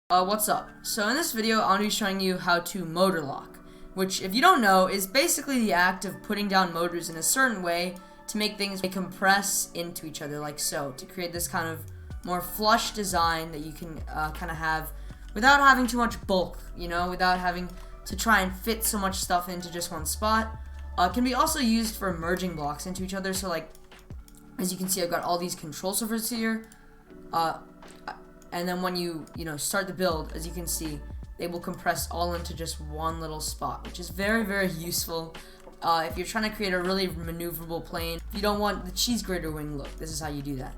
What's up? So in this video, I'm going to be showing you how to motor lock, which, if you don't know, is basically the act of putting down motors in a certain way to make things compress into each other, like so, to create this kind of more flush design that you can kind of have without having too much bulk, you know, without having to try and fit so much stuff into just one spot. It can be also used for merging blocks into each other, so like, as you can see, I've got all these control surfaces here, and then when you start the build, as you can see, they will compress all into just one little spot, which is very, very useful if you're trying to create a really maneuverable plane. If you don't want the cheese grater wing look, this is how you do that.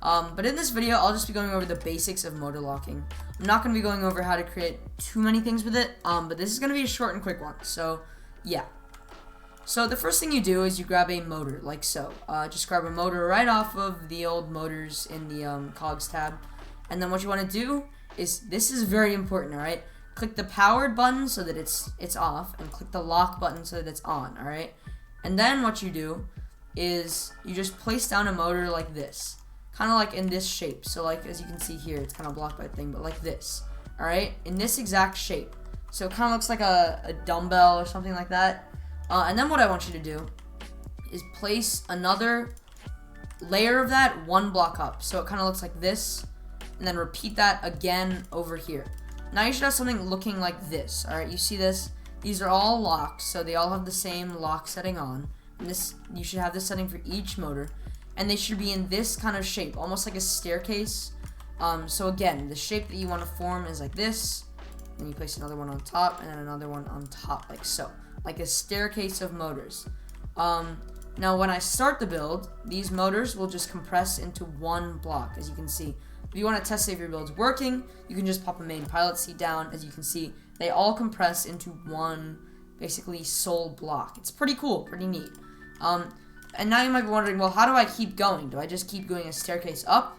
But in this video, I'll just be going over the basics of motor locking. I'm not going to be going over how to create too many things with it, but this is going to be a short and quick one, so yeah. So the first thing you do is you grab a motor, like so. Just grab a motor right off of the old motors in the cogs tab. And then what you want to do is, this is very important, alright? Click the powered button so that it's off, and click the lock button so that it's on, alright? And then what you do is you just place down a motor like this. Kind of like in this shape. So like, as you can see here, it's kind of blocked by a thing, but like this, alright? In this exact shape. So it kind of looks like a dumbbell or something like that. And then what I want you to do is place another layer of that one block up. So it kind of looks like this. And then repeat that again over here. Now you should have something looking like this. Alright, you see this? These are all locked, so they all have the same lock setting on. And this, you should have this setting for each motor. And they should be in this kind of shape, almost like a staircase. So again, the shape that you want to form is like this. Then you place another one on top, and then another one on top, like so. Like a staircase of motors. Now when I start the build, these motors will just compress into one block, as you can see. If you want to test if your build's working, you can just pop a main pilot seat down. As you can see, they all compress into one, basically, sole block. It's pretty cool, pretty neat. And now you might be wondering, well, how do I keep going? Do I just keep going a staircase up?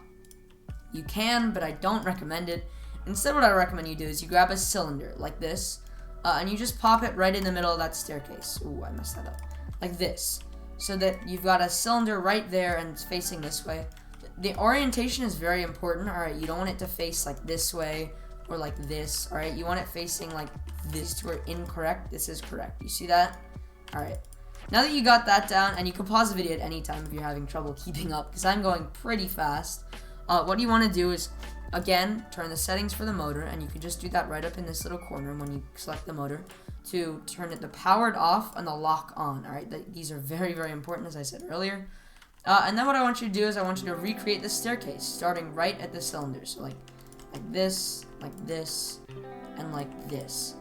You can, but I don't recommend it. Instead, what I recommend you do is you grab a cylinder, like this, and you just pop it right in the middle of that staircase. Ooh, I messed that up. Like this. So that you've got a cylinder right there and it's facing this way. The orientation is very important, alright? You don't want it to face like this way or like this, alright? You want it facing like this to where incorrect. This is correct. You see that? Alright. Now that you got that down, and you can pause the video at any time if you're having trouble keeping up, because I'm going pretty fast, what you want to do is, again, turn the settings for the motor, and you can just do that right up in this little corner when you select the motor, to turn it the powered off and the lock on, alright? These are very, very important, as I said earlier. And then what I want you to do is I want you to recreate the staircase, starting right at the cylinder. So like this, and like this.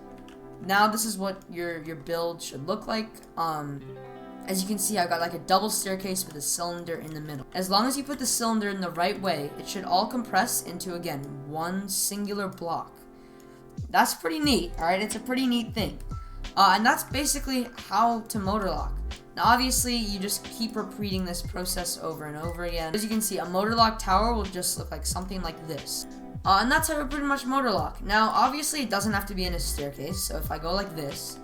Now this is what your build should look like. As you can see, I've got like a double staircase with a cylinder in the middle. As long as you put the cylinder in the right way, it should all compress into, again, one singular block. That's pretty neat, alright? It's a pretty neat thing. And that's basically how to motor lock. Now obviously, you just keep repeating this process over and over again. As you can see, a motor lock tower will just look like something like this. And that's how we pretty much motor lock. Now obviously, it doesn't have to be in a staircase, so if I go like this,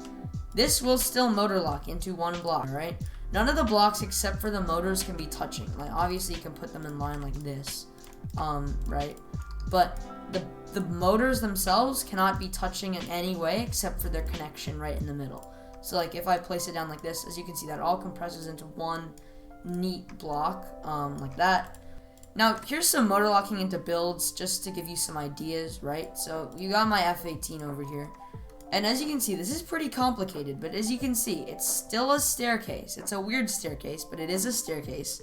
this will still motor lock into one block, alright? None of the blocks except for the motors can be touching. Like obviously, you can put them in line like this, right? But the motors themselves cannot be touching in any way except for their connection right in the middle. So like if I place it down like this, as you can see, that all compresses into one neat block, like that. Now here's some motor locking into builds just to give you some ideas, right? So you got my F-18 over here. And as you can see, this is pretty complicated, but as you can see, it's still a staircase. It's a weird staircase, but it is a staircase.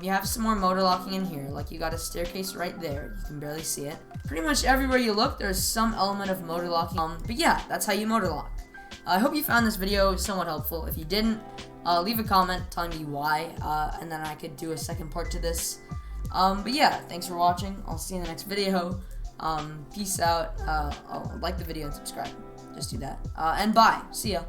You have some more motor locking in here, like you got a staircase right there. You can barely see it. Pretty much everywhere you look, there's some element of motor locking. But yeah, that's how you motor lock. I hope you found this video somewhat helpful. If you didn't, leave a comment telling me why, and then I could do a second part to this. But yeah, thanks for watching. I'll see you in the next video. Peace out. Like the video and subscribe. Just do that. And bye. See ya.